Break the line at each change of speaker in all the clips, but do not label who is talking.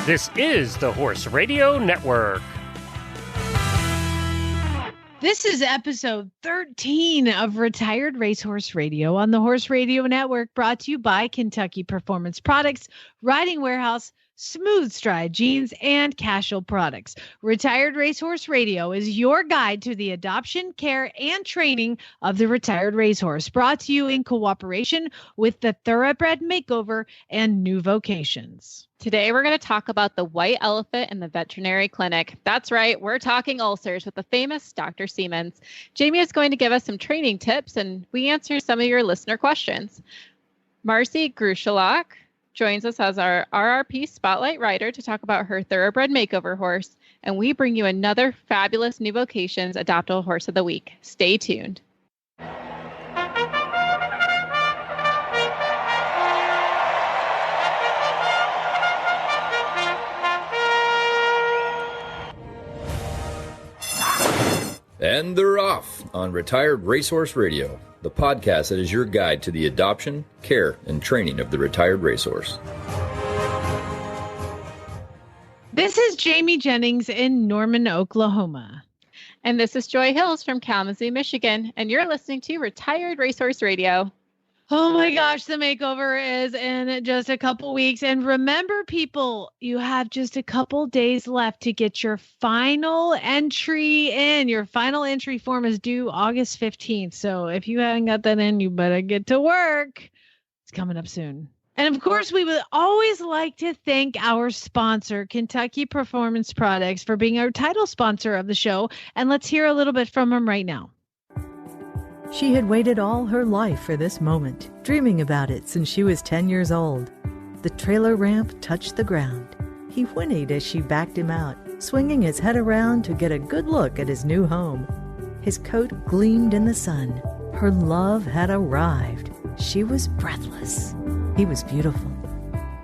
This is the Horse Radio Network.
This is episode 13 of Retired Racehorse Radio on the Horse Radio Network, brought to you by Kentucky Performance Products, Riding Warehouse, Smooth Stride Jeans, and Casual Products. Retired Racehorse Radio is your guide to the adoption, care, and training of the retired racehorse, brought to you in cooperation with the Thoroughbred Makeover and New Vocations.
Today, we're going to talk about the white elephant in the veterinary clinic. That's right, we're talking ulcers with the famous Dr. Seamans. Jamie is going to give us some training tips, and we answer some of your listener questions. Marcy Gruchalak joins us as our RRP Spotlight rider to talk about her Thoroughbred Makeover horse, and we bring you another fabulous New Vocations Adoptable Horse of the Week. Stay tuned.
And they're off on Retired Racehorse Radio, the podcast that is your guide to the adoption, care, and training of the retired racehorse.
This is Jamie Jennings in Norman, Oklahoma.
And this is Joy Hills from Kalamazoo, Michigan. And you're listening to Retired Racehorse Radio.
Oh my gosh, the makeover is in just a couple weeks. And remember, people, you have just a couple days left to get your final entry in. Your final entry form is due August 15th. So if you haven't got that in, you better get to work. It's coming up soon. And of course, we would always like to thank our sponsor, Kentucky Performance Products, for being our title sponsor of the show. And let's hear a little bit from them right now.
She had waited all her life for this moment, dreaming about it since she was 10 years old. The trailer ramp touched the ground. He whinnied as she backed him out, swinging his head around to get a good look at his new home. His coat gleamed in the sun. Her love had arrived. She was breathless. He was beautiful.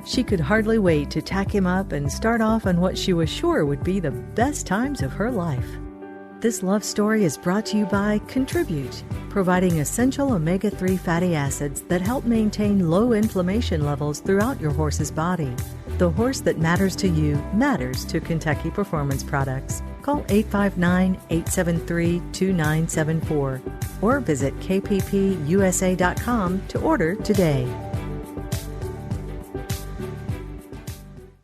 She could hardly wait to tack him up and start off on what she was sure would be the best times of her life. This love story is brought to you by Contribute, providing essential omega-3 fatty acids that help maintain low inflammation levels throughout your horse's body. The horse that matters to you matters to Kentucky Performance Products. Call 859-873-2974 or visit kppusa.com to order today.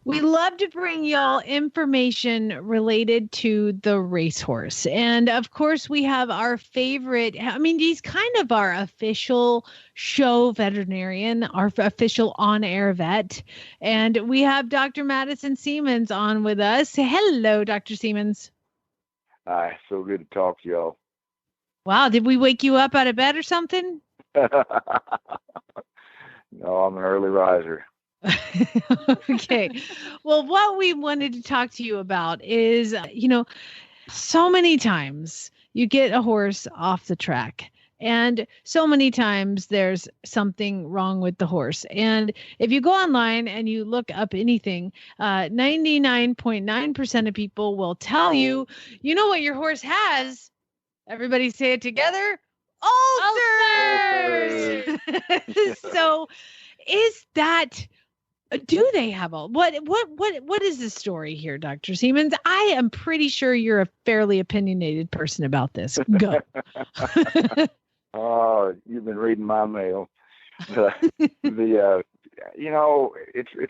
We love to bring y'all information related to the racehorse. And of course, we have our favorite, he's kind of our official show veterinarian, our official on-air vet. And we have Dr. Madison Seamans on with us. Hello, Dr. Seamans.
Hi, so good to talk to y'all.
Wow, did we wake you up out of bed or something?
No, I'm an early riser.
Okay. Well, what we wanted to talk to you about is, so many times you get a horse off the track, and so many times there's something wrong with the horse. And if you go online and you look up anything, 99.9% of people will tell you, you know what your horse has? Everybody say it together. Ulcers! So is that... Do they have what is the story here, Dr. Seamans? I am pretty sure you're a fairly opinionated person about this. Go.
Oh, you've been reading my mail. It's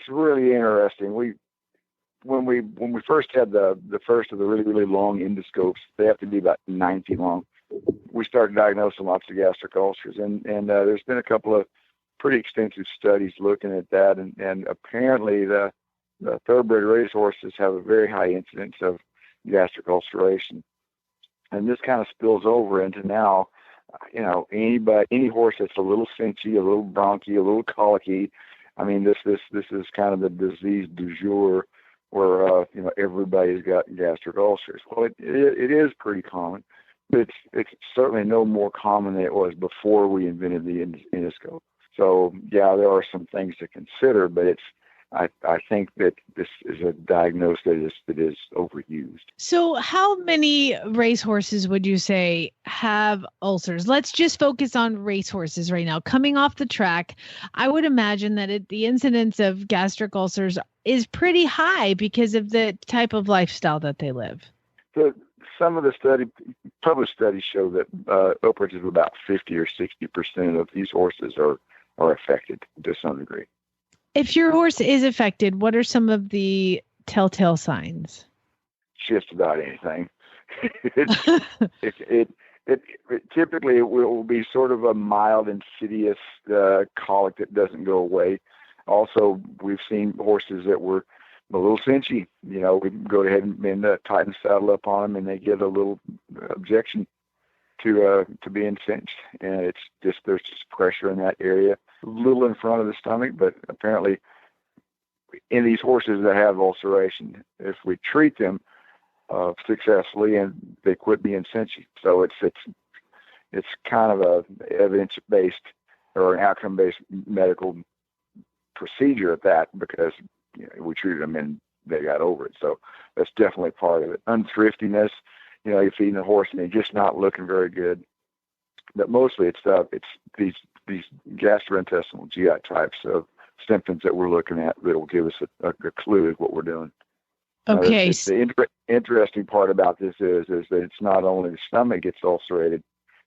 really interesting. When we first had the first of the really, really long endoscopes, they have to be about 9 feet long. We started diagnosing lots of gastric ulcers, and there's been a couple of pretty extensive studies looking at that, and apparently the thoroughbred racehorses have a very high incidence of gastric ulceration, and this kind of spills over into now, any horse that's a little cinchy, a little bronchi, a little colicky. I mean, this is kind of the disease du jour, where everybody's got gastric ulcers. Well, it is pretty common, but it's certainly no more common than it was before we invented the endoscope. So, yeah, there are some things to consider, but I think that this is a diagnosis that is overused.
So how many racehorses would you say have ulcers? Let's just focus on racehorses right now. Coming off the track, I would imagine that the incidence of gastric ulcers is pretty high because of the type of lifestyle that they live.
Some of the published studies show that upwards of about 50 or 60% of these horses are affected to some degree.
If your horse is affected, what are some of the telltale signs?
Just about anything. it typically it will be sort of a mild, insidious colic that doesn't go away. Also, we've seen horses that were a little cinchy. We go ahead and tighten the saddle up on them, and they get a little objection to being cinched, and there's just pressure in that area, a little in front of the stomach, but apparently in these horses that have ulceration, if we treat them successfully, and they quit being cinchy. So it's kind of a evidence-based or an outcome-based medical procedure at that, because we treated them and they got over it. So that's definitely part of it. Unthriftiness. You're feeding the horse and they're just not looking very good. But mostly it's these gastrointestinal GI types of symptoms that we're looking at that will give us a clue at what we're doing.
Okay.
The interesting part about this is that it's not only the stomach gets ulcerated,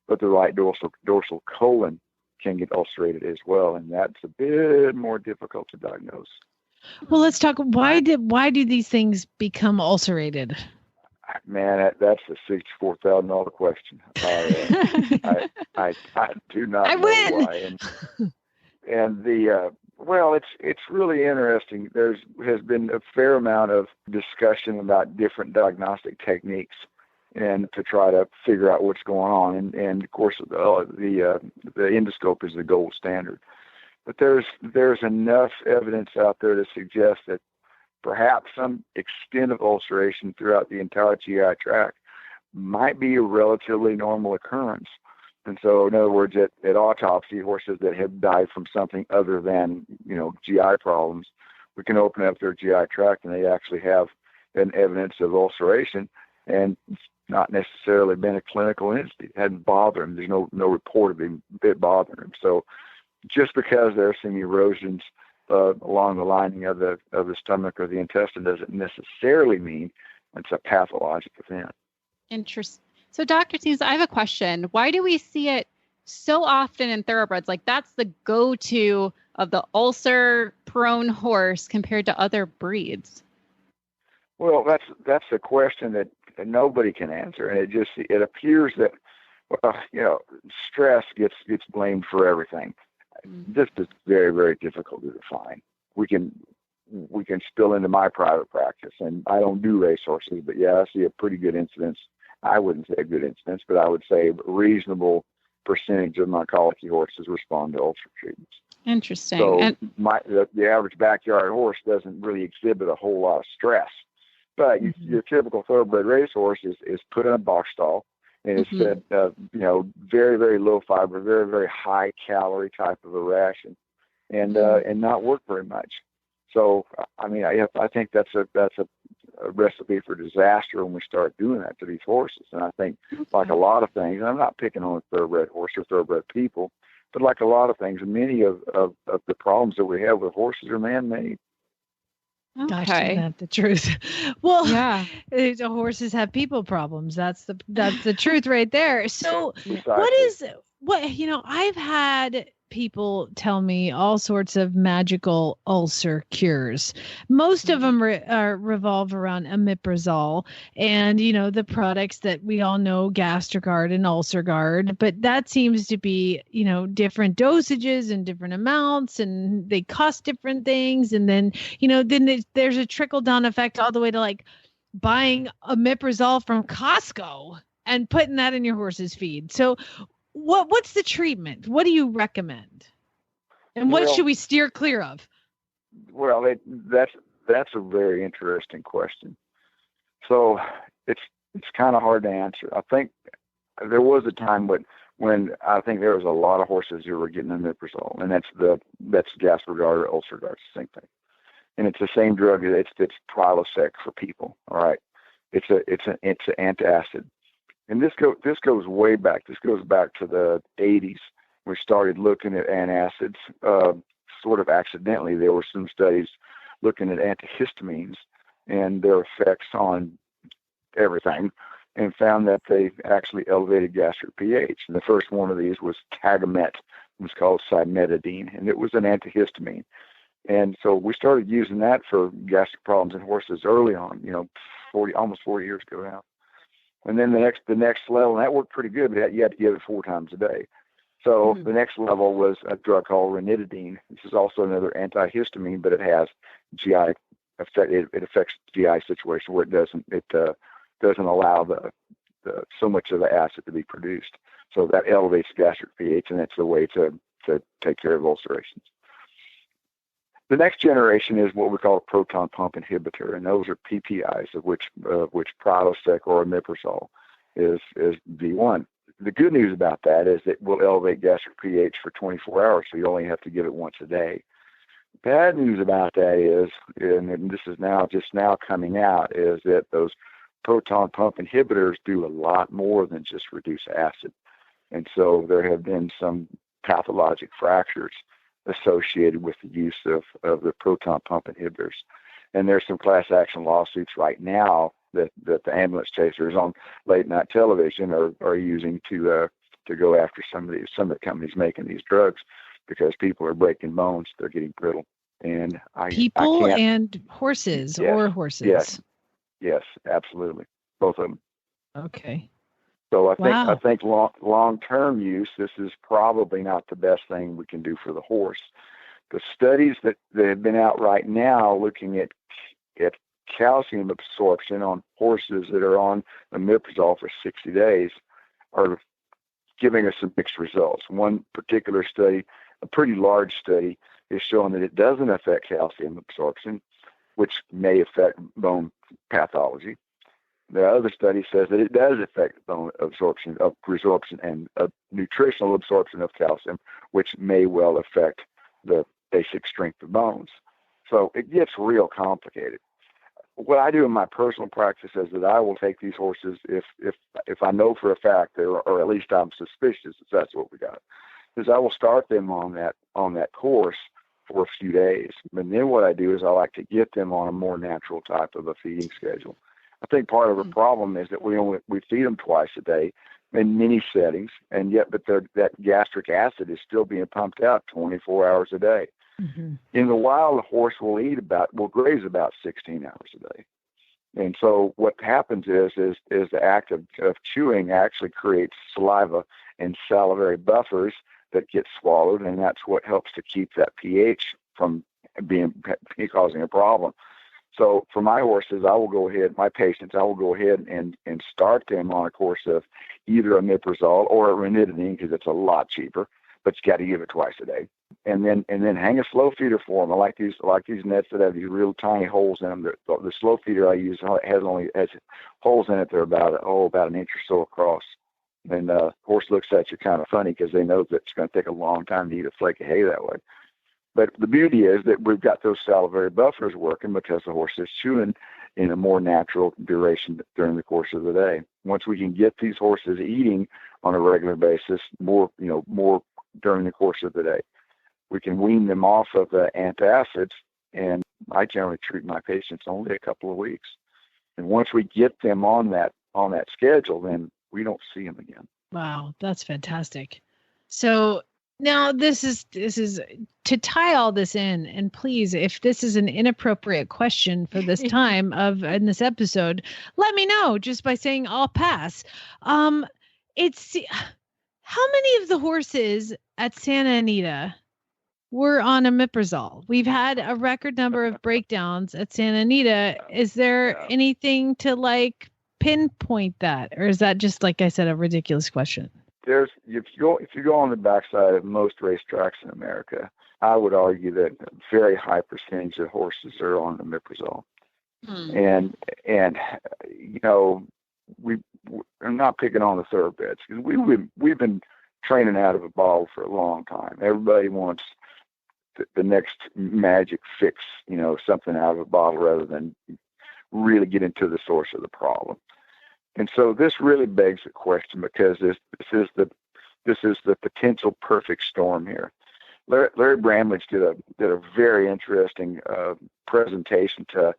but the right dorsal colon can get ulcerated as well, and that's a bit more difficult to diagnose.
Well, let's talk. Why do these things become ulcerated?
Man, that's a $64,000 question. I do not know why. And it's really interesting. There has been a fair amount of discussion about different diagnostic techniques, and to try to figure out what's going on. And of course, the endoscope is the gold standard. But there's enough evidence out there to suggest that perhaps some extent of ulceration throughout the entire GI tract might be a relatively normal occurrence. And so, in other words, at autopsy, horses that have died from something other than, GI problems, we can open up their GI tract and they actually have an evidence of ulceration, and it's not necessarily been a clinical entity. It hadn't bothered them. There's no report of it bothering them. So just because there are some erosions along the lining of the stomach or the intestine doesn't necessarily mean it's a pathologic event.
Interesting. So, Dr. Seamans, I have a question. Why do we see it so often in thoroughbreds? Like, that's the go-to of the ulcer-prone horse compared to other breeds.
Well, that's a question that nobody can answer, and it appears that stress gets blamed for everything. This is very, very difficult to define. We can spill into my private practice, and I don't do racehorses, but yeah, I see a pretty good incidence. I wouldn't say a good incidence, but I would say a reasonable percentage of my colicky horses respond to ulcer treatments.
Interesting.
So the average backyard horse doesn't really exhibit a whole lot of stress, but your typical thoroughbred racehorse is put in a box stall, and it's fed, very, very low fiber, very, very high calorie type of a ration, and not work very much. So, I mean, I think that's a recipe for disaster when we start doing that to these horses. And I think, like a lot of things, and I'm not picking on a thoroughbred horse or thoroughbred people, but like a lot of things, many of the problems that we have with horses are man-made.
Gosh, isn't that the truth? Well, yeah, the horses have people problems. That's the truth right there. So I've had people tell me all sorts of magical ulcer cures. Most of them revolve around omeprazole and, the products that we all know, GastroGuard and UlcerGuard, but that seems to be, different dosages and different amounts, and they cost different things. And then, there's a trickle down effect all the way to like buying omeprazole from Costco and putting that in your horse's feed. So what's the treatment? What do you recommend? And what should we steer clear of?
Well, that's a very interesting question. So it's kind of hard to answer. I think there was a time when I think there was a lot of horses who were getting omeprazole, and that's GastroGuard or UlcerGuard, same thing. and it's the same drug. It's Prilosec for people. All right, it's an antacid, and this goes way back. This goes back to the 80s. We started looking at antacids, sort of accidentally. There were some studies looking at antihistamines and their effects on everything, and found that they actually elevated gastric pH. And the first one of these was Tagamet. It was called cimetidine, and it was an antihistamine. And so we started using that for gastric problems in horses early on, almost 40 years ago now. And then the next level, and that worked pretty good, but you had to give it 4 times a day. So the next level was a drug called ranitidine. This is also another antihistamine, but it has GI effect. It affects the GI situation where it doesn't allow the so much of the acid to be produced. So that elevates gastric pH, and that's the way to take care of ulcerations. The next generation is what we call a proton pump inhibitor, and those are PPIs, of which Prilosec or omeprazole is V1. The good news about that is it will elevate gastric pH for 24 hours, so you only have to give it once a day. Bad news about that is, and this is just now coming out, is that those proton pump inhibitors do a lot more than just reduce acid. And so there have been some pathologic fractures associated with the use of the proton pump inhibitors. And there's some class action lawsuits right now that the ambulance chasers on late night television are using to go after some of the companies making these drugs, because people are breaking bones, they're getting brittle. And
people and horses.
Yes,
or horses.
Yes, absolutely, both of them.
Okay.
So I think long-term use, this is probably not the best thing we can do for the horse. The studies that have been out right now looking at calcium absorption on horses that are on omeprazole for 60 days are giving us some mixed results. One particular study, a pretty large study, is showing that it doesn't affect calcium absorption, which may affect bone pathology. The other study says that it does affect bone absorption, resorption, and nutritional absorption of calcium, which may well affect the basic strength of bones. So it gets real complicated. What I do in my personal practice is that I will take these horses if I know for a fact, or at least I'm suspicious that that's what we got, is I will start them on that course for a few days. And then what I do is I like to get them on a more natural type of a feeding schedule. I think part of the problem is that we feed them twice a day in many settings, but that gastric acid is still being pumped out 24 hours a day. Mm-hmm. In the wild, the horse will graze about 16 hours a day. And so what happens is the act of chewing actually creates saliva and salivary buffers that get swallowed, and that's what helps to keep that pH from causing a problem. So for my horses, my patients, I will go ahead and start them on a course of either omeprazole or ranitidine, because it's a lot cheaper, but you got to give it twice a day. And then hang a slow feeder for them. I like these nets that have these real tiny holes in them. The slow feeder I use has holes in it. They're about an inch or so across. And the horse looks at you kind of funny because they know that it's going to take a long time to eat a flake of hay that way. But the beauty is that we've got those salivary buffers working because the horse is chewing in a more natural duration during the course of the day. Once we can get these horses eating on a regular basis, more during the course of the day, we can wean them off of the antacids. And I generally treat my patients only a couple of weeks. And once we get them on that schedule, then we don't see them again.
Wow, that's fantastic. So now this is to tie all this in, and please, if this is an inappropriate question for this time in this episode, let me know just by saying I'll pass. It's how many of the horses at Santa Anita were on omeprazole? We've had a record number of breakdowns at Santa Anita. Is there anything to pinpoint that, or is that just, like I said, a ridiculous question?
If you go on the backside of most racetracks in America, I would argue that a very high percentage of horses are on omeprazole. And I'm not picking on the thoroughbreds, because we've been training out of a bottle for a long time. Everybody wants the next magic fix, something out of a bottle rather than really get into the source of the problem. And so this really begs the question, because this is the potential perfect storm here. Larry Bramlage did a very interesting presentation to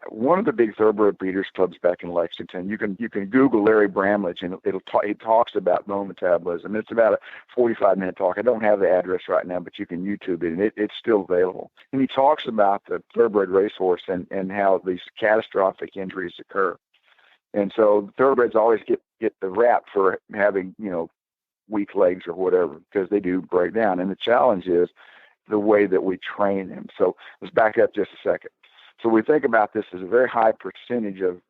one of the big thoroughbred breeders clubs back in Lexington. You can Google Larry Bramlage, and he talks about bone metabolism. It's about a 45-minute talk. I don't have the address right now, but you can YouTube it, and it's still available. And he talks about the thoroughbred racehorse and how these catastrophic injuries occur. And so thoroughbreds always get the rap for having, weak legs or whatever, because they do break down. And the challenge is the way that we train them. So let's back up just a second. So we think about this as a very high percentage of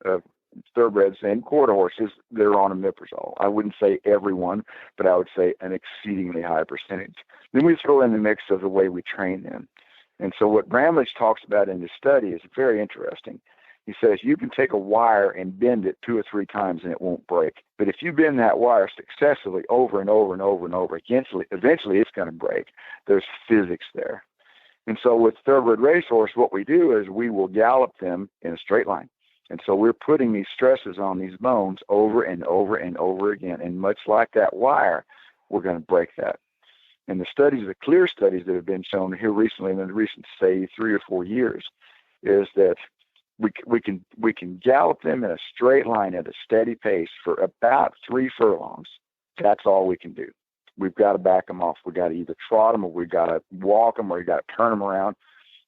thoroughbreds and quarter horses that are on omeprazole. I wouldn't say everyone, but I would say an exceedingly high percentage. Then we throw in the mix of the way we train them. And so what Bramlage talks about in his study is very interesting. He says you can take a wire and bend it 2 or 3 times and it won't break. But if you bend that wire successively over and over and over and over, eventually it's going to break. There's physics there. And so with thoroughbred racehorse, what we do is we will gallop them in a straight line. And so we're putting these stresses on these bones over and over and over again. And much like that wire, we're going to break that. And the clear studies that have been shown here recently, in the recent, say, 3 or 4 years, is that we can gallop them in a straight line at a steady pace for about 3 furlongs. That's all we can do. We've got to back them off. We've got to either trot them, or we've got to walk them, or we've got to turn them around.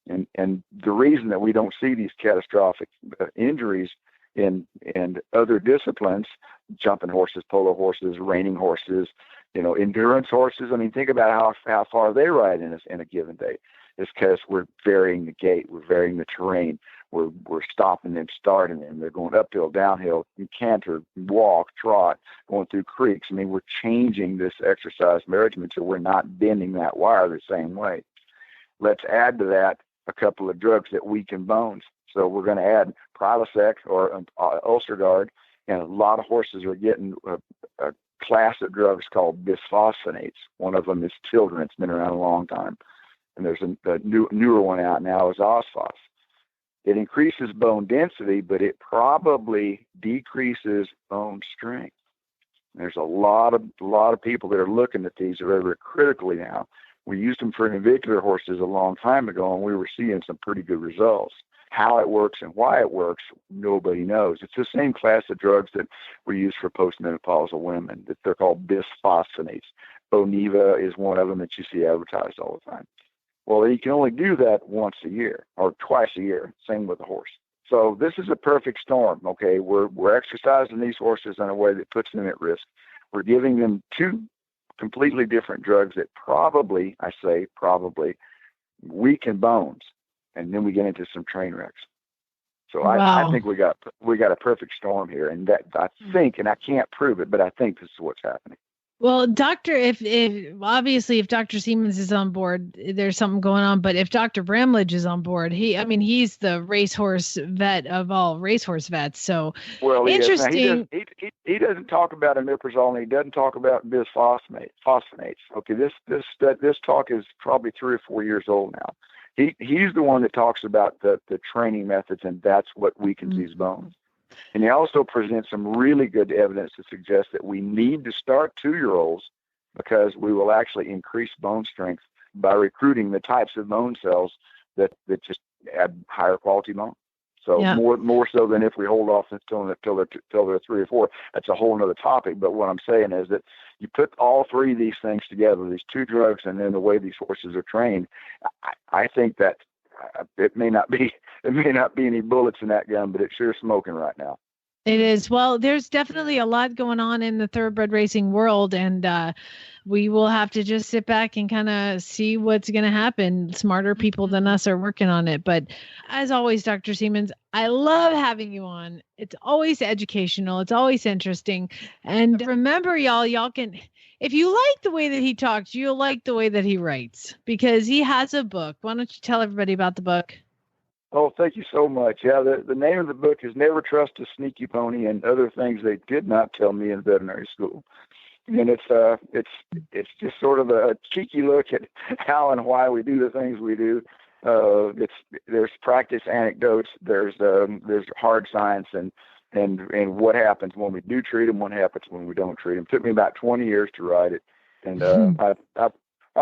And the reason that we don't see these catastrophic injuries in other disciplines, jumping horses, polo horses, reining horses, endurance horses. I mean, think about how far they ride in a given day. It's because we're varying the gait, we're varying the terrain, we're stopping them, starting them. They're going uphill, downhill, canter, walk, trot, going through creeks. I mean, we're changing this exercise regimen so we're not bending that wire the same way. Let's add to that a couple of drugs that weaken bones. So we're going to add Prilosec or Ulcer Guard, and a lot of horses are getting a class of drugs called bisphosphonates. One of them is Children. It's been around a long time. And there's a newer one out now is Osphos. It increases bone density, but it probably decreases bone strength. There's a lot of people that are looking at these very critically now. We used them for navicular horses a long time ago, and we were seeing some pretty good results. How it works and why it works, nobody knows. It's the same class of drugs that we use for postmenopausal women. That they're called bisphosphonates. Boniva is one of them that you see advertised all the time. Well, you can only do that once a year or twice a year. Same with the horse. So this is a perfect storm. Okay, we're exercising these horses in a way that puts them at risk. We're giving them 2 completely different drugs that probably weaken bones, and then we get into some train wrecks. So wow. I think we got a perfect storm here, and that I think, and I can't prove it, but I think this is what's happening.
Well, Doctor, if obviously if Dr. Seamans is on board, there's something going on. But if Dr. Bramlage is on board, he's the racehorse vet of all racehorse vets. So interesting.
He doesn't talk about omeprazole, and he doesn't talk about bisphosphonates. Okay, this talk is probably 3 or 4 years old now. He's the one that talks about the training methods, and that's what weakens these bones. And he also presents some really good evidence to suggest that we need to start 2-year-olds because we will actually increase bone strength by recruiting the types of bone cells that just add higher quality bone. So yeah. more so than if we hold off until they're 3 or 4. That's a whole other topic. But what I'm saying is that you put all 3 of these things together, these 2 drugs, and then the way these horses are trained, I think that it may not be any bullets in that gun, but it's sure smoking right now.
It is. Well, there's definitely a lot going on in the thoroughbred racing world, and we will have to just sit back and kind of see what's going to happen. Smarter people than us are working on it. But as always, Dr. Seamans, I love having you on. It's always educational. It's always interesting. And remember, y'all can, if you like the way that he talks, you'll like the way that he writes, because he has a book. Why don't you tell everybody about the book?
Oh, thank you so much. Yeah, the name of the book is Never Trust a Sneaky Pony and Other Things They Did Not Tell Me in Veterinary School. And it's just sort of a cheeky look at how and why we do the things we do. There's practice anecdotes, there's hard science, and what happens when we do treat them, what happens when we don't treat them. It took me about 20 years to write it, and I've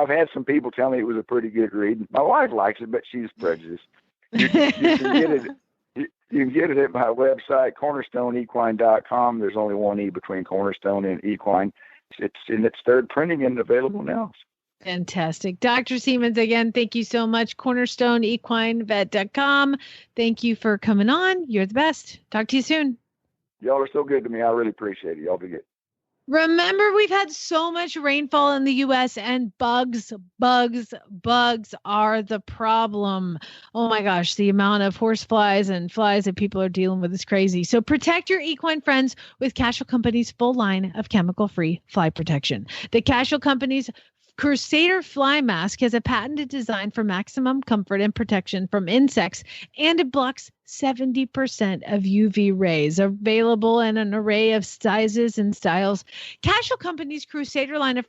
had some people tell me it was a pretty good read. My wife likes it, but she's prejudiced. You can get it. You can get it at my website, cornerstoneequine.com. There's only one E between Cornerstone and Equine. It's in its third printing and available now.
Fantastic. Dr. Seamans, again, thank you so much. CornerstoneEquineVet.com. Thank you for coming on. You're the best. Talk to you soon.
Y'all are so good to me. I really appreciate it. Y'all be good.
Remember, we've had so much rainfall in the U.S. and bugs are the problem. Oh my gosh, the amount of horse flies and flies that people are dealing with is crazy. So protect your equine friends with Casual Company's full line of chemical-free fly protection. The Casual Company's Crusader Fly Mask has a patented design for maximum comfort and protection from insects, and it blocks 70% of UV rays. Available in an array of sizes and styles. Casual Company's Crusader line of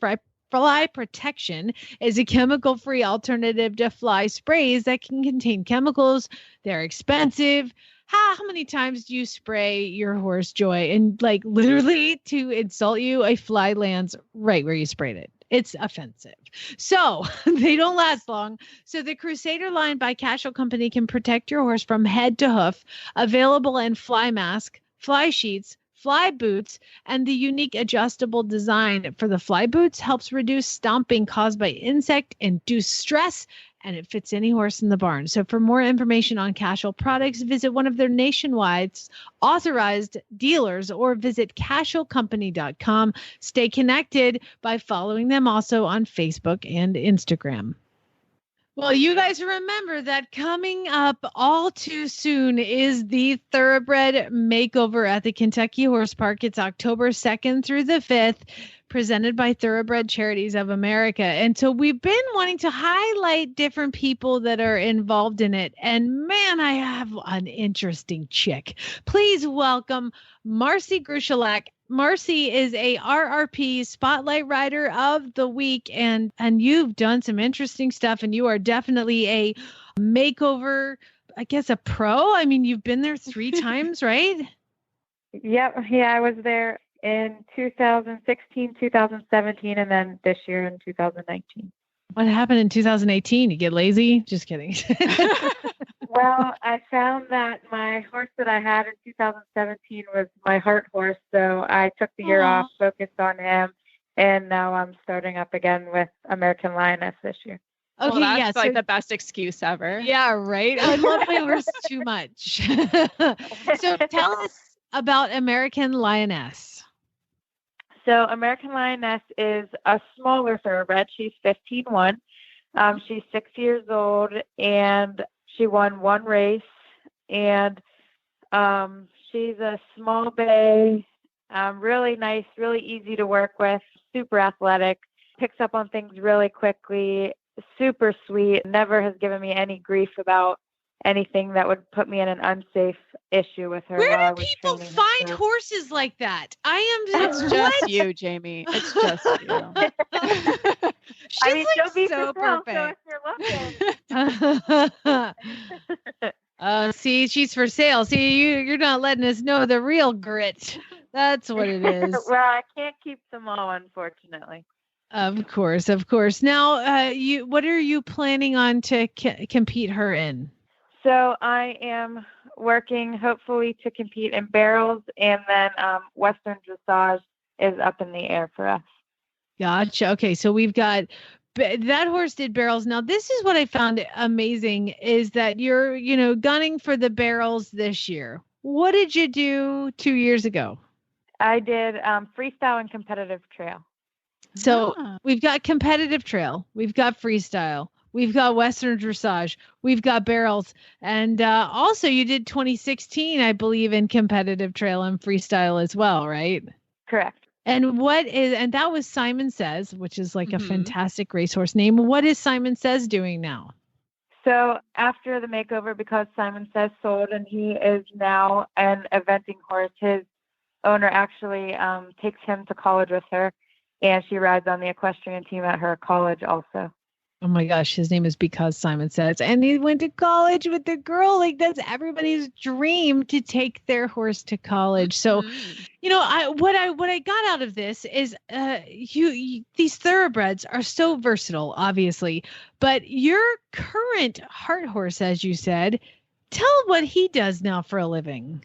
fly protection is a chemical-free alternative to fly sprays that can contain chemicals. They're expensive. How many times do you spray your horse, Joy? And like literally to insult you, a fly lands right where you sprayed it. It's offensive. So they don't last long. So the Crusader line by Casual Company can protect your horse from head to hoof. Available in fly mask, fly sheets, fly boots, and the unique adjustable design for the fly boots helps reduce stomping caused by insect-induced stress, and it fits any horse in the barn. So for more information on Casual products, visit one of their nationwide authorized dealers or visit casualcompany.com. Stay connected by following them also on Facebook and Instagram. Well, you guys remember that coming up all too soon is the Thoroughbred Makeover at the Kentucky Horse Park. It's October 2nd through the 5th, presented by Thoroughbred Charities of America. And so we've been wanting to highlight different people that are involved in it. And man, I have an interesting chick. Please welcome Marcy Gruchalak. Marcy is a RRP Spotlight Rider of the Week, and you've done some interesting stuff, and you are definitely a makeover, I guess, a pro. I mean, you've been there 3 times, right?
Yep. Yeah, I was there in 2016, 2017, and then this year in 2019.
What happened in 2018? You get lazy? Just kidding.
Well, I found that my horse that I had in 2017 was my heart horse, so I took the year off, focused on him, and now I'm starting up again with American Lioness this year.
Okay, well, that's like the best excuse ever.
Yeah, right. I love my horse too much. So tell us about American Lioness.
So American Lioness is a smaller thoroughbred. She's 15-1. She's 6 years old, and she won 1 race, and she's a small bay, really nice, really easy to work with, super athletic, picks up on things really quickly, super sweet, never has given me any grief about anything that would put me in an unsafe issue with her.
Where do people find horses like that?
It's just you, Jamie. It's just you.
She's like so perfect.
So
see, she's for sale. See, you're not letting us know the real grit. That's what it is.
Well, I can't keep them all, unfortunately.
Of course. Now, what are you planning on to compete her in?
So I am working, hopefully, to compete in barrels, and then Western dressage is up in the air for us.
Gotcha. Okay, so we've got that horse did barrels. Now, this is what I found amazing is that you're, gunning for the barrels this year. What did you do 2 years ago?
I did freestyle and competitive trail.
So we've got competitive trail, we've got freestyle, we've got Western dressage, we've got barrels, and also you did 2016, I believe, in competitive trail and freestyle as well, right?
Correct.
And that was Simon Says, which is like a fantastic racehorse name. What is Simon Says doing now?
So after the makeover, because Simon Says sold and he is now an eventing horse, his owner actually takes him to college with her. and she rides on the equestrian team at her college also.
Oh my gosh, his name is Because Simon Says, and he went to college with the girl. Like, that's everybody's dream, to take their horse to college. So, what I got out of this is, these thoroughbreds are so versatile, obviously, but your current heart horse, as you said, tell what he does now for a living.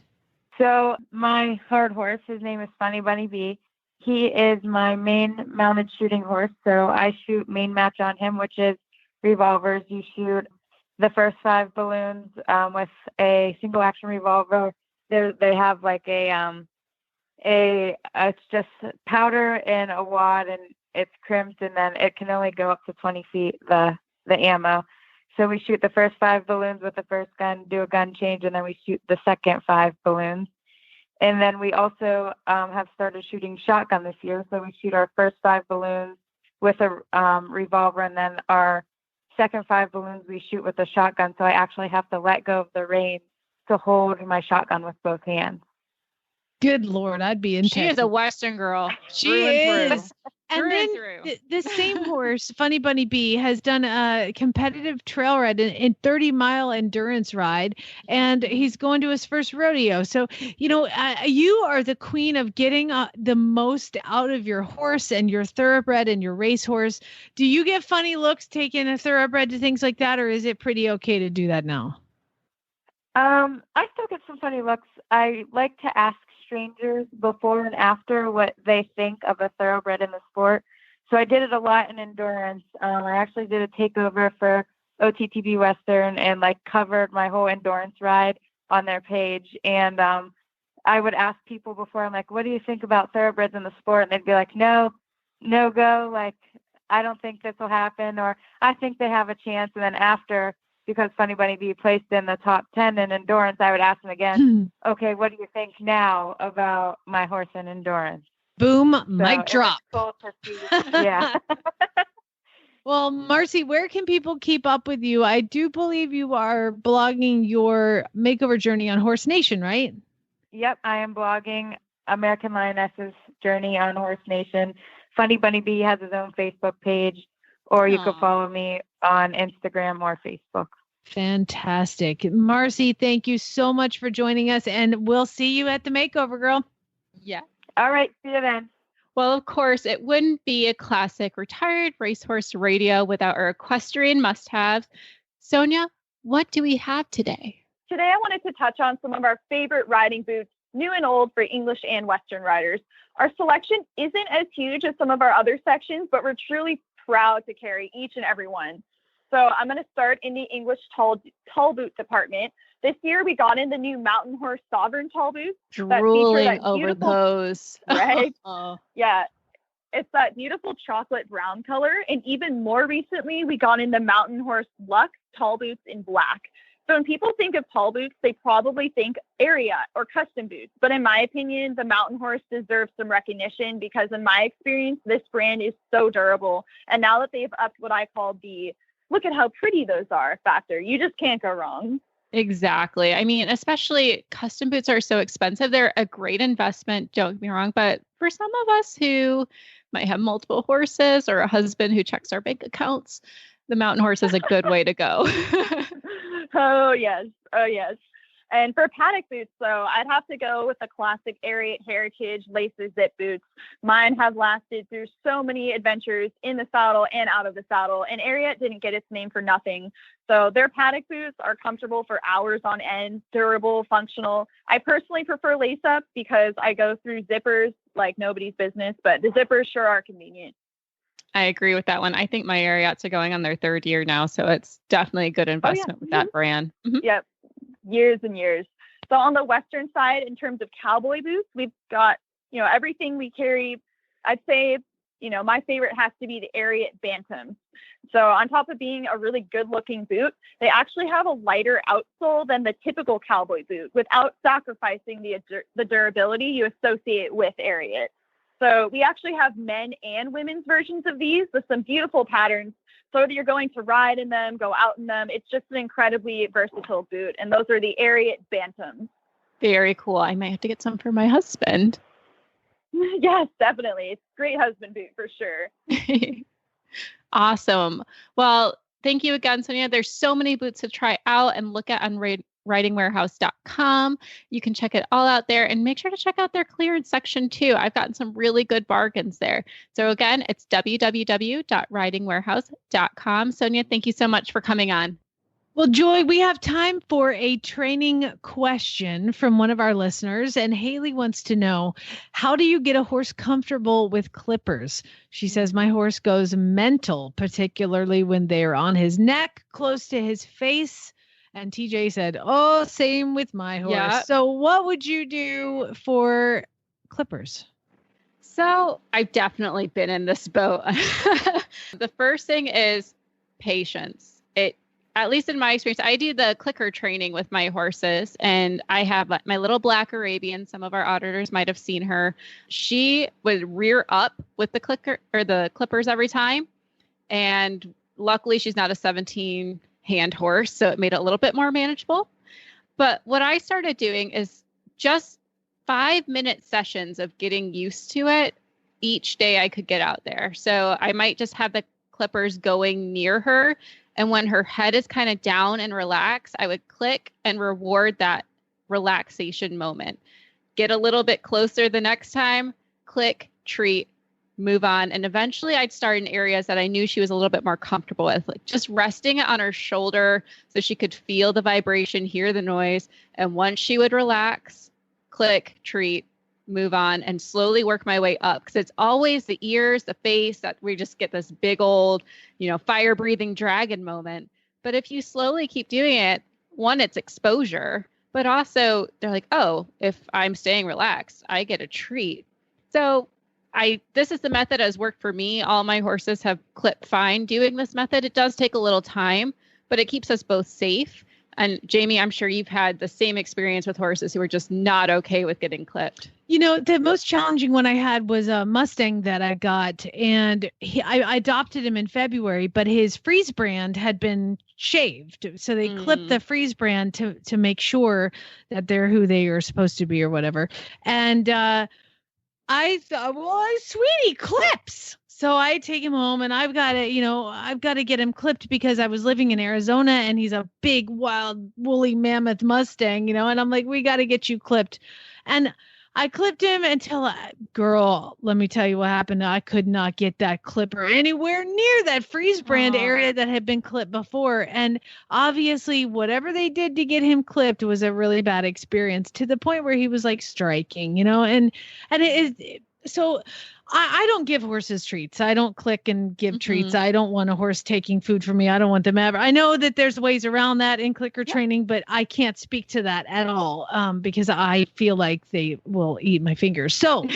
So my hard horse, his name is Funny Bunny B. He is my main mounted shooting horse. So I shoot main match on him, which is revolvers. You shoot the first 5 balloons with a single action revolver. They have like it's just powder in a wad, and it's crimped, and then it can only go up to 20 feet, the ammo. So we shoot the first 5 balloons with the first gun, do a gun change, and then we shoot the second 5 balloons. And then we also have started shooting shotgun this year. So we shoot our first 5 balloons with a revolver, and then our second 5 balloons we shoot with a shotgun. So I actually have to let go of the reins to hold my shotgun with both hands.
Good Lord, I'd be intense.
She is a Western girl.
She is. And
Through
then
and through.
the same horse, Funny Bunny B, has done a competitive trail ride in 30-mile endurance ride, and he's going to his first rodeo. So, you are the queen of getting the most out of your horse and your thoroughbred and your racehorse. Do you get funny looks taking a thoroughbred to things like that, or is it pretty okay to do that now?
I still get some funny looks. I like to ask strangers before and after what they think of a thoroughbred in the sport. So I did it a lot in endurance. I actually did a takeover for OTTB Western and covered my whole endurance ride on their page. And I would ask people before, I'm like, what do you think about thoroughbreds in the sport? And they'd be like, no go. I don't think this will happen, or I think they have a chance. And then after, because Funny Bunny B placed in the top 10 in endurance, I would ask them again, okay, what do you think now about my horse in endurance?
Boom, mic drop.
Cool to see. Yeah.
Well, Marcy, where can people keep up with you? I do believe you are blogging your makeover journey on Horse Nation, right?
Yep, I am blogging American Lioness's journey on Horse Nation. Funny Bunny B has his own Facebook page, or you can follow me on Instagram or Facebook.
Fantastic. Marcy, thank you so much for joining us, and we'll see you at the makeover, girl.
Yeah.
All right. See you then.
Well, of course, it wouldn't be a classic retired racehorse radio without our equestrian must-haves. Sonia, what do we have today?
Today, I wanted to touch on some of our favorite riding boots, new and old, for English and Western riders. Our selection isn't as huge as some of our other sections, but we're truly proud to carry each and every one. So I'm going to start in the English tall boot department. This year, we got in the new Mountain Horse Sovereign tall boots.
Drooling over those.
Right? Yeah. It's that beautiful chocolate brown color. And even more recently, we got in the Mountain Horse Luxe tall boots in black. So when people think of tall boots, they probably think area or custom boots. But in my opinion, the Mountain Horse deserves some recognition because in my experience, this brand is so durable. And now that they've upped what I call the look at how pretty those are factor, you just can't go wrong.
Exactly. I mean, especially custom boots are so expensive. They're a great investment, don't get me wrong. But for some of us who might have multiple horses or a husband who checks our bank accounts, the Mountain Horse is a good way to go.
Oh, yes. Oh, yes. And for paddock boots, though, I'd have to go with the classic Ariat Heritage laces zip boots. Mine have lasted through so many adventures in the saddle and out of the saddle, and Ariat didn't get its name for nothing. So their paddock boots are comfortable for hours on end, durable, functional. I personally prefer lace-up because I go through zippers like nobody's business, but the zippers sure are convenient.
I agree with that one. I think my Ariats are going on their 3rd year now, so it's definitely a good investment with that brand. Mm-hmm.
Yep. Years and years. So on the Western side, in terms of cowboy boots, we've got, everything we carry. I'd say, my favorite has to be the Ariat Bantam. So on top of being a really good looking boot, they actually have a lighter outsole than the typical cowboy boot without sacrificing the durability you associate with Ariat. So we actually have men and women's versions of these with some beautiful patterns. So whether you're going to ride in them, go out in them, it's just an incredibly versatile boot. And those are the Ariat Bantams.
Very cool. I might have to get some for my husband.
Yes, definitely. It's a great husband boot for sure.
Awesome. Well, thank you again, Sonia. There's so many boots to try out and look at on ridingwarehouse.com. You can check it all out there, and make sure to check out their clearance section too. I've gotten some really good bargains there. So again, it's www.ridingwarehouse.com. Sonia, thank you so much for coming on.
Well, Joy, we have time for a training question from one of our listeners. And Haley wants to know, how do you get a horse comfortable with clippers? She says, my horse goes mental, particularly when they're on his neck, close to his face. And TJ said, oh, same with my horse. Yeah. So what would you do for clippers?
So I've definitely been in this boat. The first thing is patience. At least in my experience, I do the clicker training with my horses, and I have my little black Arabian. Some of our auditors might have seen her. She would rear up with the clicker or the clippers every time. And luckily she's not a 17 hand horse, so it made it a little bit more manageable. But what I started doing is just 5-minute sessions of getting used to it each day I could get out there. So I might just have the clippers going near her. And when her head is kind of down and relaxed, I would click and reward that relaxation moment. Get a little bit closer the next time, click, treat, move on. And eventually I'd start in areas that I knew she was a little bit more comfortable with, like just resting it on her shoulder so she could feel the vibration, hear the noise. And once she would relax, click, treat, move on, and slowly work my way up, because it's always the ears, the face, that we just get this big old, fire breathing dragon moment. But if you slowly keep doing it, one, it's exposure, but also they're like, oh, if I'm staying relaxed, I get a treat. So this is the method that has worked for me. All my horses have clipped fine doing this method. It does take a little time, but it keeps us both safe. And Jamie, I'm sure you've had the same experience with horses who are just not okay with getting clipped.
The most challenging one I had was a Mustang that I got, and I adopted him in February, but his freeze brand had been shaved. So they clipped the freeze brand to make sure that they're who they are supposed to be or whatever. And I thought, well, sweetie, clips. So I take him home, and I've got to get him clipped because I was living in Arizona, and he's a big, wild, woolly mammoth Mustang, and I'm like, we got to get you clipped. And I clipped him until, girl, let me tell you what happened. I could not get that clipper anywhere near that freeze brand area that had been clipped before. And obviously whatever they did to get him clipped was a really bad experience, to the point where he was like striking, and it is. So I don't give horses treats. I don't click and give treats. I don't want a horse taking food from me. I don't want them ever. I know that there's ways around that in clicker training, but I can't speak to that at all because I feel like they will eat my fingers. So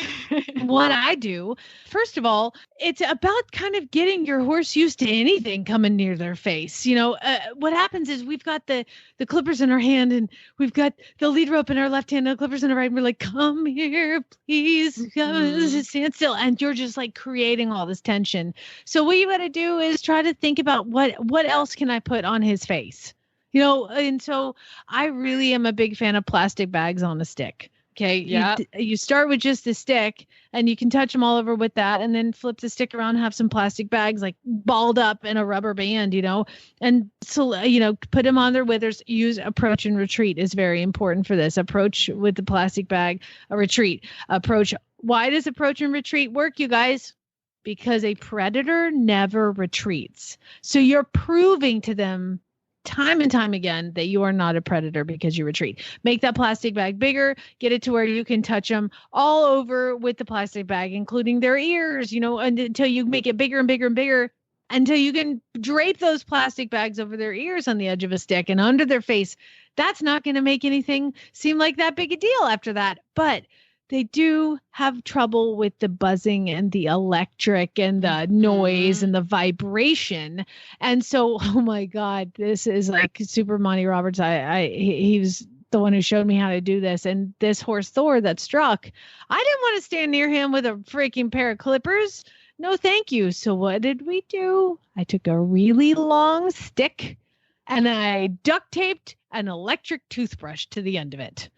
what I do, first of all, it's about kind of getting your horse used to anything coming near their face. What happens is we've got the clippers in our hand, and we've got the lead rope in our left hand and the clippers in our right. And we're like, come here, please, stand still. And you're just like creating all this tension. So what you got to do is try to think about what else can I put on his face? And so I really am a big fan of plastic bags on a stick. Okay. Yeah. You start with just the stick, and you can touch them all over with that, and then flip the stick around, have some plastic bags like balled up in a rubber band, and so, put them on their withers. Use approach and retreat is very important for this. Approach with the plastic bag, a retreat approach. Why does approach and retreat work, you guys? Because a predator never retreats. So you're proving to them time and time again that you are not a predator because you retreat. Make that plastic bag bigger, get it to where you can touch them all over with the plastic bag, including their ears, until you make it bigger and bigger and bigger, until you can drape those plastic bags over their ears on the edge of a stick and under their face. That's not going to make anything seem like that big a deal after that. But they do have trouble with the buzzing and the electric and the noise and the vibration. And so, oh my God, this is like Super Monty Roberts. He was the one who showed me how to do this. And this horse Thor that struck, I didn't want to stand near him with a freaking pair of clippers. No, thank you. So what did we do? I took a really long stick and I duct taped an electric toothbrush to the end of it.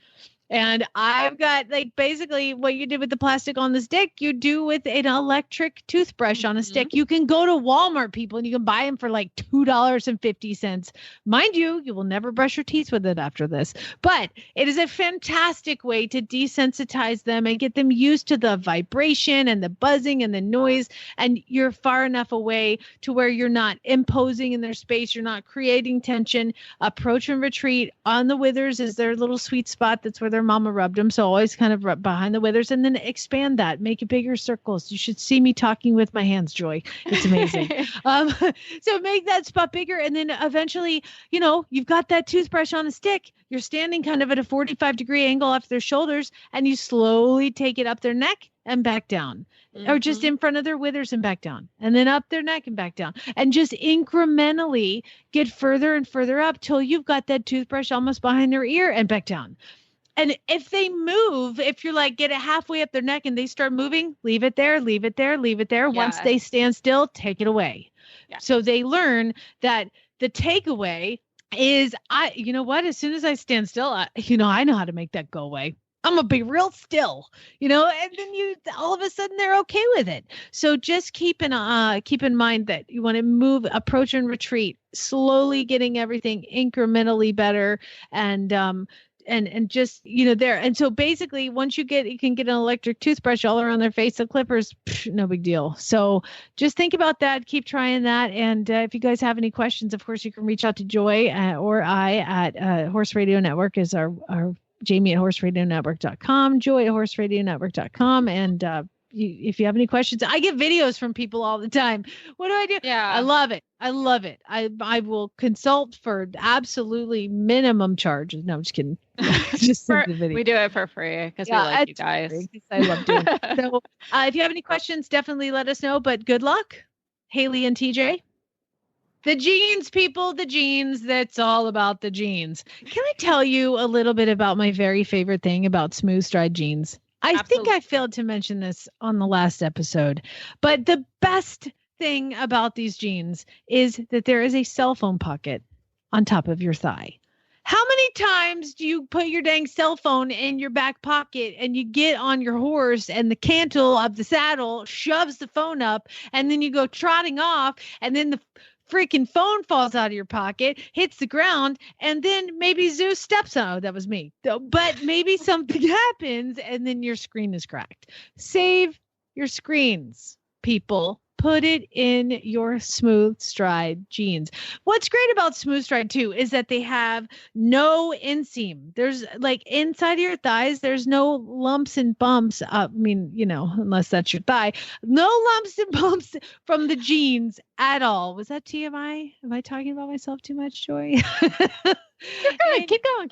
And I've got like basically what you did with the plastic on the stick, you do with an electric toothbrush on a stick. You can go to Walmart, people, and you can buy them for like $2.50. Mind you, you will never brush your teeth with it after this, but it is a fantastic way to desensitize them and get them used to the vibration and the buzzing and the noise. And you're far enough away to where you're not imposing in their space. You're not creating tension. Approach and retreat on the withers is their little sweet spot. That's where their mama rubbed them. So always kind of rub behind the withers and then expand that, make it bigger circles. You should see me talking with my hands, Joy. It's amazing. So make that spot bigger. And then eventually, you know, you've got that toothbrush on a stick. You're standing kind of at a 45-degree angle off their shoulders, and you slowly take it up their neck and back down, or just in front of their withers and back down, and then up their neck and back down, and just incrementally get further and further up till you've got that toothbrush almost behind their ear and back down. And if they move, if you're like, get it halfway up their neck and they start moving, leave it there, leave it there, leave it there. Yeah. Once they stand still, take it away. Yeah. So they learn that the takeaway is, you know what, as soon as I stand still, I know how to make that go away. I'm going to be real still, and then all of a sudden they're okay with it. So just keep in mind that you want to move, approach and retreat, slowly getting everything incrementally better. And just, there. And so basically once you can get an electric toothbrush all around their face, the clippers, no big deal. So just think about that. Keep trying that. And if you guys have any questions, of course, you can reach out to Joy or I at Horse Radio Network is our Jamie at horseradionetwork.com, Joy at horseradionetwork.com. And if you have any questions, I get videos from people all the time. What do I do? Yeah, I love it. I will consult for absolutely minimum charges. No, I'm just kidding. Just send the video.
We do it for free because we like you guys.
I love doing it. So if you have any questions, definitely let us know. But good luck, Haley and TJ. The genes, people, the genes. That's all about the genes. Can I tell you a little bit about my very favorite thing about smooth stride genes? I think I failed to mention this on the last episode, but the best thing about these genes is that there is a cell phone pocket on top of your thigh. How many times do you put your dang cell phone in your back pocket and you get on your horse and the cantle of the saddle shoves the phone up and then you go trotting off and then the freaking phone falls out of your pocket, hits the ground, and then maybe Zeus steps on. Oh, that was me. But maybe something happens and then your screen is cracked. Save your screens, people. Put it in your Smooth Stride jeans. What's great about Smooth Stride too is that they have no inseam. There's like inside of your thighs, there's no lumps and bumps. Unless that's your thigh, no lumps and bumps from the jeans at all. Was that TMI? Am I talking about myself too much, Joy?
Keep going.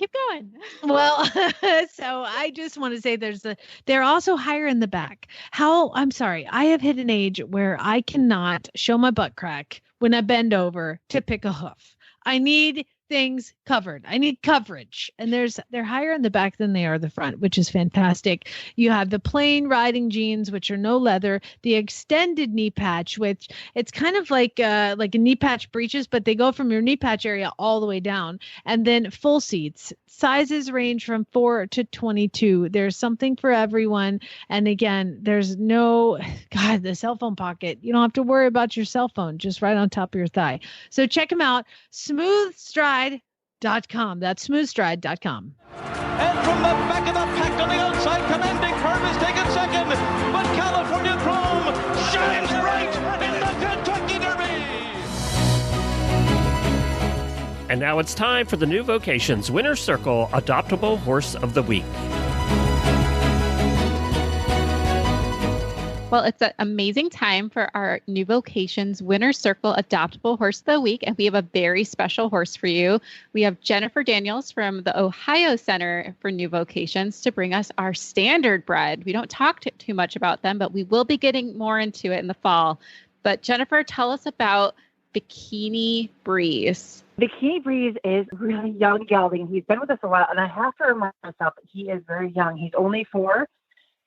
Well, so I just want to say they're also higher in the back. I'm sorry. I have hit an age where I cannot show my butt crack when I bend over to pick a hoof. I need things covered. I need coverage. And they're higher in the back than they are the front, which is fantastic. You have the plain riding jeans, which are no leather, the extended knee patch, which it's kind of like a knee patch breeches, but they go from your knee patch area all the way down. And then full seats. Sizes range from 4 to 22. There's something for everyone. And again, there's the cell phone pocket. You don't have to worry about your cell phone, just right on top of your thigh. So check them out. Smoothstride.com. That's smoothstride.com.
And from the back of the pack on the outside, commanding Perf is taken second. But California Chrome shines bright in the Kentucky Derby.
And now it's time for the new Vocations Winner's Circle Adoptable Horse of the Week.
Well, it's an amazing time for our new Vocations Winner's Circle Adoptable Horse of the Week, and we have a very special horse for you. We have Jennifer Daniels from the Ohio Center for New Vocations to bring us our standard bred. We don't talk too much about them, but we will be getting more into it in the fall. But Jennifer, tell us about Bikini Breeze.
Bikini Breeze is a really young gelding. He's been with us a while, and I have to remind myself that he is very young. He's only 4,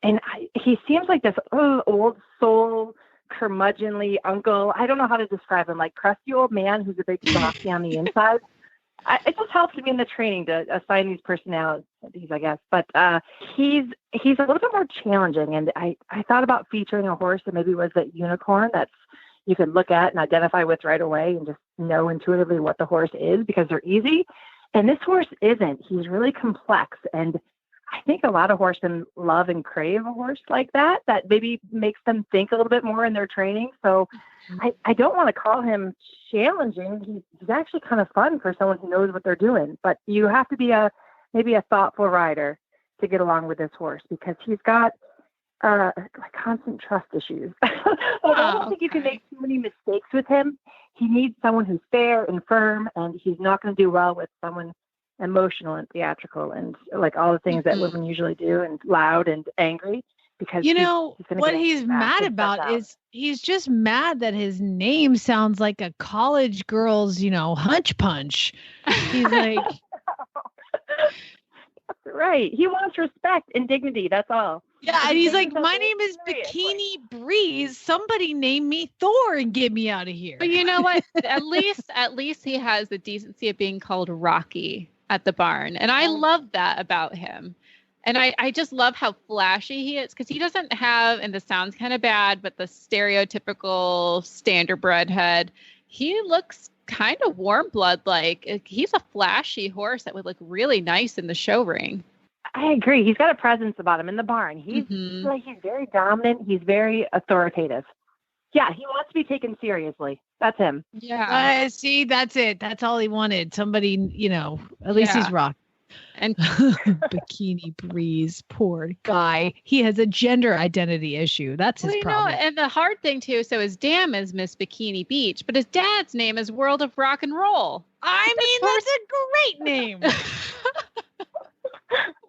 and he seems like this old soul, curmudgeonly uncle. I don't know how to describe him, like crusty old man who's a big softy on the inside. it just helps me in the training to assign these personalities, I guess. But he's a little bit more challenging. And I thought about featuring a horse that maybe was that unicorn that's you can look at and identify with right away and just know intuitively what the horse is because they're easy. And this horse isn't. He's really complex. And I think a lot of horsemen love and crave a horse like that maybe makes them think a little bit more in their training. So I don't want to call him challenging. He's actually kind of fun for someone who knows what they're doing. But you have to be maybe a thoughtful rider to get along with this horse because he's got constant trust issues. I don't think you can make too many mistakes with him. He needs someone who's fair and firm, and he's not going to do well with someone emotional and theatrical and like all the things that women usually do and loud and angry because
he's mad about is he's just mad that his name sounds like a college girl's, hunch punch. He's like,
right. He wants respect and dignity. That's all.
Yeah. And he's like, my name is Bikini Breeze. Somebody name me Thor and get me out of here.
But you know what? At least he has the decency of being called Rocky at the barn. And I love that about him. And I just love how flashy he is because he doesn't have, and this sounds kind of bad, but the stereotypical standardbred head. He looks kind of warm blood like. He's a flashy horse that would look really nice in the show ring.
I agree. He's got a presence about him in the barn. He's very dominant. He's very authoritative. Yeah, he wants to be taken seriously. That's him.
Yeah. See, that's it. That's all he wanted. Somebody, at least he's rock.
And
Bikini Breeze, poor guy. He has a gender identity issue. That's his problem.
And the hard thing too, so his dam is Miss Bikini Beach, but his dad's name is World of Rock and Roll.
I mean, that's a great name.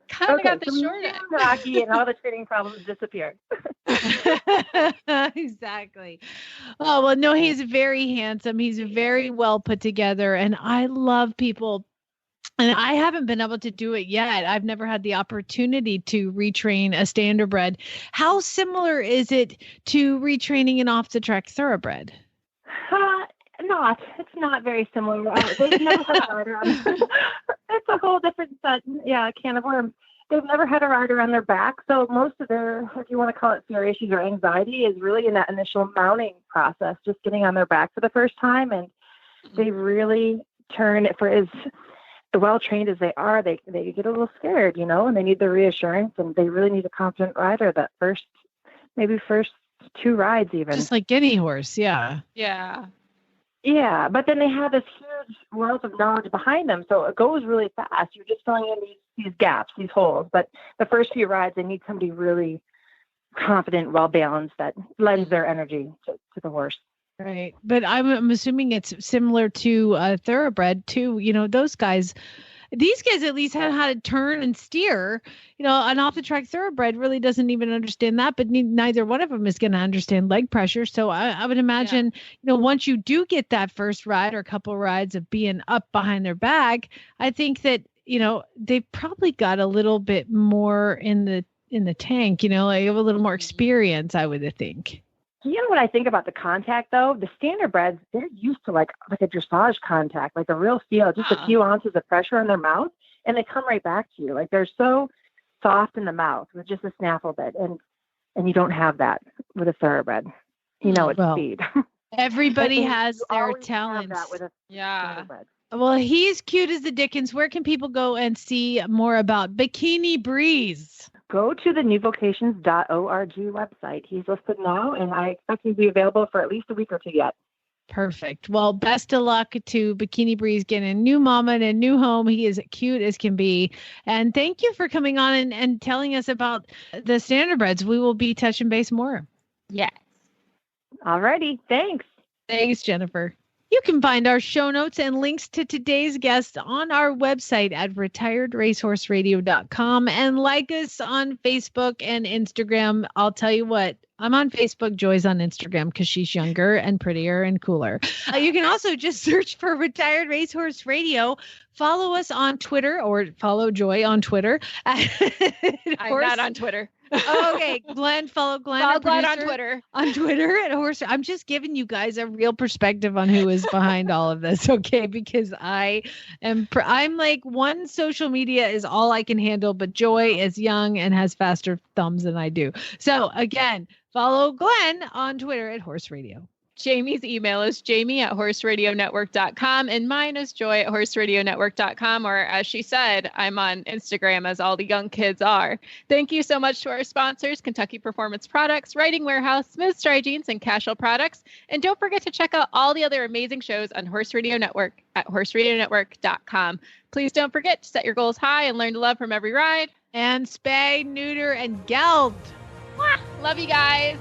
Kind of got the short end.
Rocky and all the training problems disappeared.
Exactly. Oh, well, no, he's very handsome. He's very well put together. And I love people. And I haven't been able to do it yet. I've never had the opportunity to retrain a standardbred. How similar is it to retraining an off-the-track thoroughbred?
It's not very similar. They've never had a rider on. It's a whole different can of worms. They've never had a rider on their back, so most of their, if you want to call it fear issues or anxiety, is really in that initial mounting process, just getting on their back for the first time, and they really turn for as well trained as they are. They get a little scared, and they need the reassurance, and they really need a confident rider that first 2 rides even.
Just like any horse, yeah.
Yeah, but then they have this huge wealth of knowledge behind them, so it goes really fast. You're just filling in these gaps, these holes. But the first few rides, they need somebody really confident, well-balanced, that lends their energy to the horse.
Right. But I'm assuming it's similar to a thoroughbred, too. Those guys, these guys at least have how to turn and steer. An off-the-track thoroughbred really doesn't even understand that, but neither one of them is going to understand leg pressure. So I would imagine, once you do get that first ride or a couple rides of being up behind their back, I think that, they've probably got a little bit more in the tank, like a little more experience, I would think.
You know what I think about the contact, though? The standardbreds, they're used to like a dressage contact, like a real feel, just a few ounces of pressure in their mouth, and they come right back to you. Like they're so soft in the mouth with just a snaffle bit, and you don't have that with a thoroughbred. It's speed.
Everybody has their talents.
Standardbred.
Well, he's cute as the dickens. Where can people go and see more about Bikini Breeze?
Go to the newvocations.org website. He's listed now, and I expect him to be available for at least a week or 2 yet.
Perfect. Well, best of luck to Bikini Breeze getting a new mama and a new home. He is cute as can be. And thank you for coming on and telling us about the standardbreds. We will be touching base more.
Yes.
All righty. Thanks.
Thanks, Jennifer. You can find our show notes and links to today's guest on our website at retiredracehorseradio.com and like us on Facebook and Instagram. I'll tell you what, I'm on Facebook. Joy's on Instagram because she's younger and prettier and cooler. You can also just search for Retired Racehorse Radio. Follow us on Twitter or follow Joy on Twitter.
I'm not on Twitter.
Okay, Glenn, follow Glenn.
Follow
our
Glenn on
producer,
Twitter.
On Twitter at Horse. I'm just giving you guys a real perspective on who is behind all of this, okay? Because I'm like, one social media is all I can handle, but Joy is young and has faster thumbs than I do. So again, follow Glenn on Twitter at Horse Radio.
Jamie's email is jamie@horseradionetwork.com, and mine is joy@horseradionetwork.com, or as she said, I'm on Instagram, as all the young kids are. Thank you so much to our sponsors, Kentucky Performance Products, Riding Warehouse, Smooth Stride Jeans, and Casual Products. And don't forget to check out all the other amazing shows on Horse Radio Network at horseradionetwork.com. Please don't forget to set your goals high and learn to love from every ride.
And spay, neuter, and geld.
Love you guys.